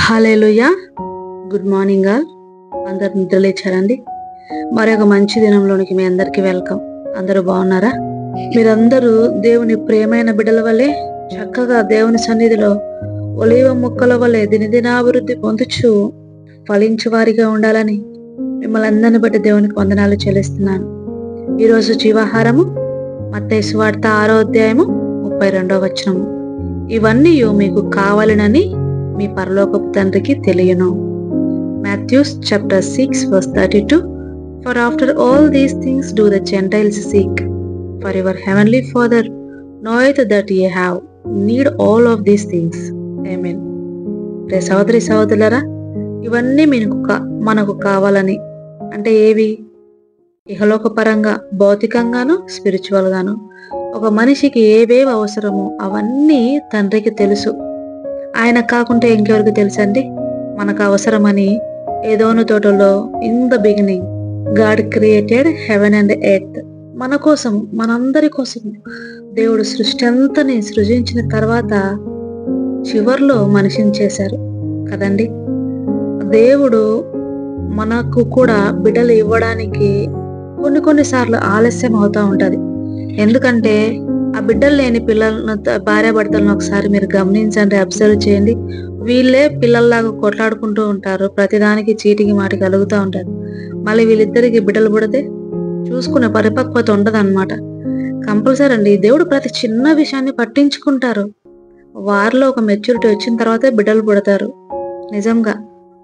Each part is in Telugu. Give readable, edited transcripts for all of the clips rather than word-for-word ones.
హల్లెలూయా. Good morning all. అందరు నిద్రలేచారండి. మరొక మంచి దినంలోనికి మీ అందరికీ వెల్కమ్. అందరూ బాగున్నారా? మీరందరూ దేవుని ప్రియమైన బిడ్డల వలె చక్కగా దేవుని సన్నిధిలో ఒలీవ మొక్కల వలె దినదినాభివృద్ధి పొందుచు ఫలించు వారిగా ఉండాలని మిమ్మల్ని అందరిని బట్టి దేవునికి వందనాలు చెల్లిస్తున్నాను. ఈరోజు జీవాహారము మత్తయి సువార్త 6వ అధ్యాయము 32వ వచనము. ఇవన్నీ మీకు కావాలనని మీ పరలోకపు తండ్రికి తెలియను. Matthew chapter 6 verse 32. For after all these things do the Gentiles seek, for your heavenly Father knoweth that ye have need all of these things. Amen. రే సహోదరి సహోదరులారా, ఇవన్నీ మనకు కావాలని అంటే ఏవి? ఇహలోక పరంగా, భౌతికంగాను, స్పిరిచువల్ గాను ఒక మనిషికి ఏవేవి అవసరమో అవన్నీ తండ్రికి తెలుసు. ఆయన కాకుంటే ఇంకెవరికి తెలుసండి? మనకు అవసరమని ఏదోను తోటలో in the beginning God created heaven and earth. మన కోసం, మనందరి కోసం దేవుడు సృష్టి అంతని సృజించిన తర్వాత చివర్లో మనిషిని చేశారు కదండి. దేవుడు మనకు కూడా బిడ్డలు ఇవ్వడానికి కొన్నిసార్లు ఆలస్యం అవుతూ ఉంటుంది. ఎందుకంటే ఆ బిడ్డలు లేని పిల్లలను, భార్యాభర్తలను ఒకసారి మీరు గమనించండి, అబ్జర్వ్ చేయండి. వీళ్ళే పిల్లల్లాగా కొట్లాడుకుంటూ ఉంటారు, ప్రతిదానికి చీటికి మాటికి కలుగుతూ ఉంటారు. మళ్ళీ వీళ్ళిద్దరికి బిడ్డలు పుడితే చూసుకునే పరిపక్వత ఉండదు అనమాట. కంపల్సరీ అండి, దేవుడు ప్రతి చిన్న విషయాన్ని పట్టించుకుంటారు. వారిలో ఒక మెచ్యూరిటీ వచ్చిన తర్వాతే బిడ్డలు పుడతారు. నిజంగా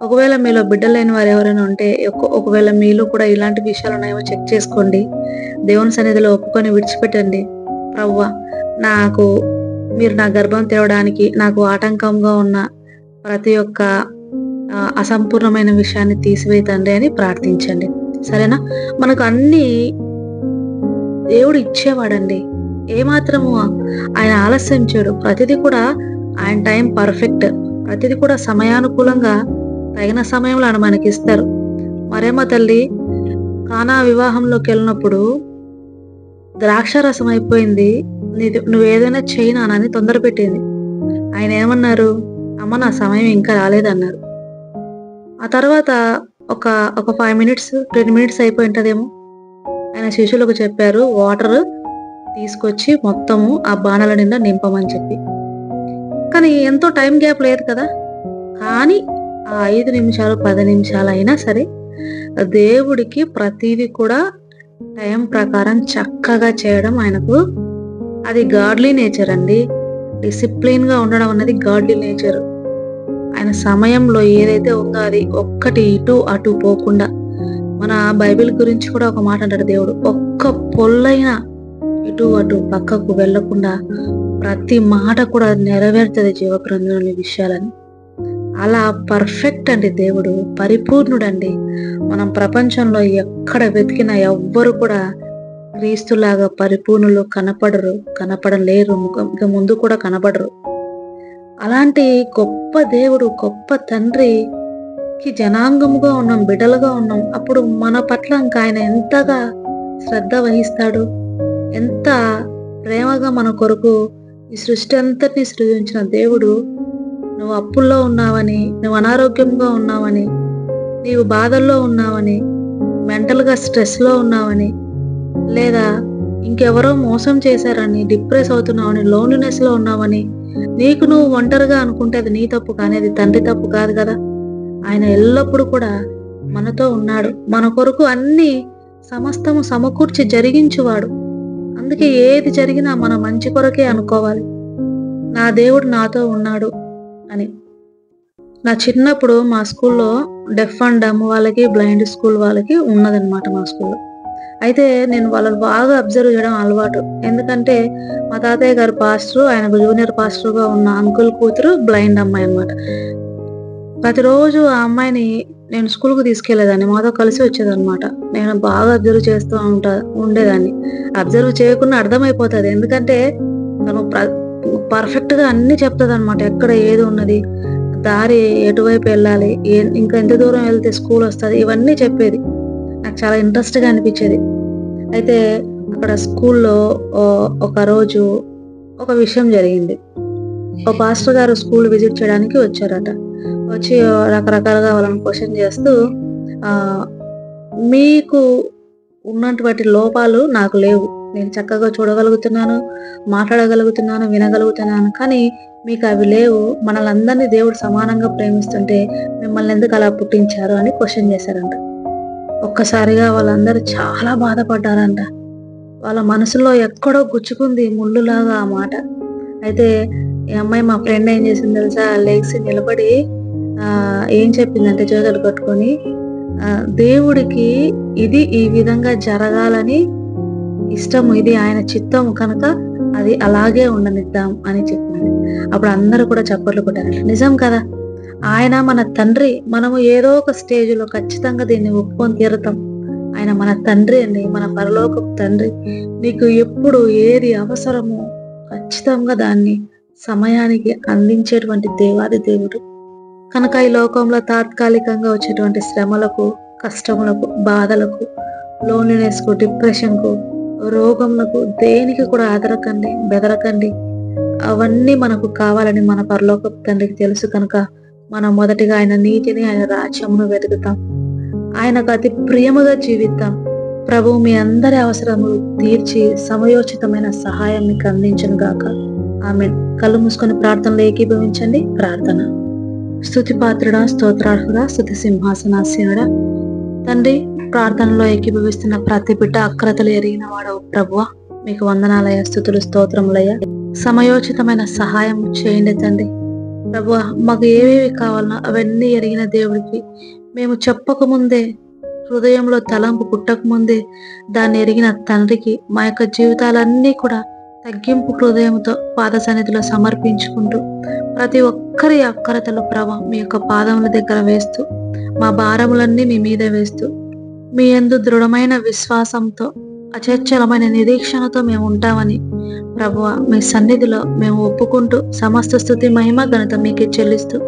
ఒకవేళ మీలో బిడ్డలు లేని వారు ఎవరైనా ఉంటే, ఒకవేళ మీలో కూడా ఇలాంటి విషయాలు ఉన్నాయేమో చెక్ చేసుకోండి. దేవుని సన్నిధిలో ఒప్పుకొని విడిచిపెట్టండి. ప్రవ్వా, మీరు నా గర్భం తెరవడానికి నాకు ఆటంకంగా ఉన్న ప్రతి ఒక్క అసంపూర్ణమైన విషయాన్ని తీసివేతండి అని ప్రార్థించండి. సరేనా? మనకు అన్ని దేవుడు ఇచ్చేవాడండి. ఏమాత్రము ఆయన ఆలస్యం చేయడు. ప్రతిదీ కూడా ఆయన టైం పర్ఫెక్ట్. ప్రతిదీ కూడా సమయానుకూలంగా తగిన సమయంలో ఆయన మనకి ఇస్తారు. మరేమో తల్లి కానా వివాహంలోకి వెళ్ళినప్పుడు ద్రాక్షారసం అయిపోయింది, నువ్వు ఏదైనా చేయనానని తొందర పెట్టింది. ఆయన ఏమన్నారు? అమ్మ, నా సమయం ఇంకా రాలేదన్నారు. ఆ తర్వాత ఒక 5 minutes 10 minutes అయిపోయి ఉంటుందేమో, ఆయన శిష్యులకు చెప్పారు వాటర్ తీసుకొచ్చి మొత్తము ఆ బాణల నిండా నింపమని చెప్పి. కానీ ఎంతో టైం గ్యాప్ లేదు కదా. కానీ ఆ 5 నిమిషాలు 10 నిమిషాలు అయినా సరే దేవుడికి ప్రతిదీ కూడా టైం ప్రకారం చక్కగా చేయడం ఆయనకు అది గాడ్లీ నేచర్ అండి. డిసిప్లిన్ గా ఉండడం అనేది గాడ్లీ నేచర్. ఆయన సమయంలో ఏదైతే ఉందో అది ఒక్కటి ఇటు అటు పోకుండా, మన బైబిల్ గురించి కూడా ఒక మాట అంటాడు దేవుడు, ఒక్క పొల్లైనా ఇటు అటు పక్కకు వెళ్లకుండా ప్రతి మాట కూడా నెరవేరుతుంది జీవగ్రంథంలోని విషయాలని. అలా పర్ఫెక్ట్ అండి దేవుడు, పరిపూర్ణుడండి. మనం ప్రపంచంలో ఎక్కడ వెతికినా ఎవ్వరు కూడా క్రీస్తులాగా పరిపూర్ణులు కనపడలేరు, ఇక ముందు కూడా కనపడరు. అలాంటి గొప్ప దేవుడు, గొప్ప తండ్రికి జనాంగముగా ఉన్నాం, బిడ్డలుగా ఉన్నాం. అప్పుడు మన పట్ల ఇంకా ఆయన ఎంతగా శ్రద్ధ వహిస్తాడు, ఎంత ప్రేమగా మన కొరకు ఈ సృష్టి అంతటిని సృజించిన దేవుడు, నువ్వు అప్పుల్లో ఉన్నావని, నువ్వు అనారోగ్యంగా ఉన్నావని, నీవు బాధల్లో ఉన్నావని, మెంటల్గా స్ట్రెస్లో ఉన్నావని, లేదా ఇంకెవరో మోసం చేశారని డిప్రెస్ అవుతున్నావని, లోన్లీనెస్లో ఉన్నావని, నీకు నువ్వు ఒంటరిగా అనుకుంటే అది నీ తప్పు, కానీ అది తండ్రి తప్పు కాదు కదా. ఆయన ఎల్లప్పుడూ కూడా మనతో ఉన్నాడు. మన కొరకు అన్ని సమస్తము సమకూర్చి జరిగించువాడు. అందుకే ఏది జరిగినా మన మంచి కొరకే అనుకోవాలి. నా దేవుడు నాతో ఉన్నాడు అని. నా చిన్నప్పుడు మా స్కూల్లో డెఫ్ అండ్ డమ్ వాళ్ళకి, బ్లైండ్ స్కూల్ వాళ్ళకి ఉన్నదనమాట మా స్కూల్లో. అయితే నేను వాళ్ళని బాగా అబ్జర్వ్ చేయడం అలవాటు. ఎందుకంటే మా తాతయ్య గారు పాస్టర్, ఆయనకు జూనియర్ పాస్టర్గా ఉన్న అంకుల్ కూతురు బ్లైండ్ అమ్మాయి అనమాట. ప్రతిరోజు ఆ అమ్మాయిని నేను స్కూల్కి తీసుకెళ్లేదాన్ని, మాతో కలిసి వచ్చేదన్నమాట. నేను బాగా అబ్జర్వ్ చేస్తూ ఉండేదాన్ని. అబ్జర్వ్ చేయకుండా అర్థమైపోతుంది, ఎందుకంటే తను పర్ఫెక్ట్ గా అన్ని చెప్తుంది అనమాట. ఎక్కడ ఏది ఉన్నది, దారి ఎటువైపు వెళ్ళాలి, ఇంకా ఎంత దూరం వెళ్తే స్కూల్ వస్తుంది, ఇవన్నీ చెప్పేది. నాకు చాలా ఇంట్రెస్ట్ గా అనిపించేది. అయితే అక్కడ స్కూల్లో ఒక రోజు ఒక విషయం జరిగింది. ఒక పాస్టర్ గారు స్కూల్ విజిట్ చేయడానికి వచ్చారట. వచ్చి రకరకాలుగా వాళ్ళని క్వశ్చన్ చేస్తూ ఆ, మీకు ఉన్నటువంటి లోపాలు నాకు లేవు, నేను చక్కగా చూడగలుగుతున్నాను, మాట్లాడగలుగుతున్నాను, వినగలుగుతున్నాను, కానీ మీకు అవి లేవు, మనలందరినీ దేవుడు సమానంగా ప్రేమిస్తుంటే మిమ్మల్ని ఎందుకు అలా పుట్టించారు అని క్వశ్చన్ చేశారంట. ఒక్కసారిగా వాళ్ళందరూ చాలా బాధపడ్డారంట. వాళ్ళ మనసులో ఎక్కడో గుచ్చుకుంది ముళ్ళులాగా ఆ మాట. అయితే ఈ అమ్మాయి మా ఫ్రెండ్ ఏం చేసింది తెలుసా, లేచి నిలబడి ఏం చెప్పిందంటే చేతులు కట్టుకొని, దేవుడికి ఇది ఈ విధంగా జరగాలని ఇష్టము, ఇది ఆయన చిత్తము కనుక అది అలాగే ఉండనిద్దాం అని చెప్పింది. అప్పుడు అందరూ కూడా చప్పట్లు కొట్టారు. నిజం కదా, ఆయన మన తండ్రి, మనము ఏదో ఒక స్టేజ్లో ఖచ్చితంగా దీన్ని ఒప్పుకొని తీరుతాం. ఆయన మన తండ్రి అండి, మన పరలోకపు తండ్రి. నీకు ఎప్పుడు ఏది అవసరమో ఖచ్చితంగా దాన్ని సమయానికి అందించేటువంటి దేవాది దేవుడు. కనుక ఈ లోకంలో తాత్కాలికంగా వచ్చేటువంటి శ్రమలకు, కష్టములకు, బాధలకు, లోన్లీనెస్కు, డిప్రెషన్కు, రోగములకు దేనికి కూడా ఆదరకండి, బెదరకండి. అవన్నీ మనకు కావాలని మన పరలోకపు తండ్రికి తెలుసు కనుక మనం మొదటిగా ఆయన నీతిని, ఆయన రాజ్యమును వెతుకుతాం, ఆయనకు అతి ప్రియముగా జీవిద్దాం. ప్రభు మీ అందరి అవసరములు తీర్చి సమయోచితమైన సహాయం మీకు అందించను గాక. ఆమేన్. కళ్ళు మూసుకొని ప్రార్థనలో ఏకీభవించండి. ప్రార్థన. స్తుతి పాత్రుడా, స్తోత్రార్హుడా, స్తుతి సింహాసనాసీనుడా తండ్రి, ప్రార్థనలో ఏకీభవిస్తున్న ప్రతి బిడ్డ అక్రతలు ఎరిగిన వాడవు ప్రభువా, మీకు వందనాలయ, స్తుతులు, స్తోత్రములయ్యా. సమయోచితమైన సహాయం చేయండి తండ్రి. ప్రభువా, మాకు ఏవేవి కావాలన్నా అవన్నీ ఎరిగిన దేవుడికి, మేము చెప్పకముందే, హృదయంలో తలంపు పుట్టకముందే దాన్ని ఎరిగిన తండ్రికి మా యొక్క జీవితాలన్నీ కూడా తగ్గింపు హృదయంతో పాద సన్నిధిలో సమర్పించుకుంటూ ప్రతి ఒక్కరి అక్కరతలు ప్రభా మీ యొక్క పాదముల దగ్గర వేస్తూ, మా భారములన్నీ మీ మీద వేస్తూ, మీ యందు దృఢమైన విశ్వాసంతో, అచంచలమైన నిరీక్షణతో మేము ఉంటామని ప్రభువా మీ సన్నిధిలో మేము ఒప్పుకుంటూ సమస్త స్తుతి, మహిమ, ఘనత మీకే చెల్లిస్తూ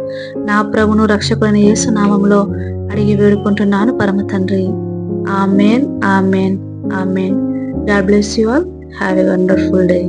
నా ప్రభును రక్షకులైన యేసు నామములో అడిగి వేడుకుంటున్నాను పరమ తండ్రి. Amen, amen, amen. God bless you all. Have a wonderful day.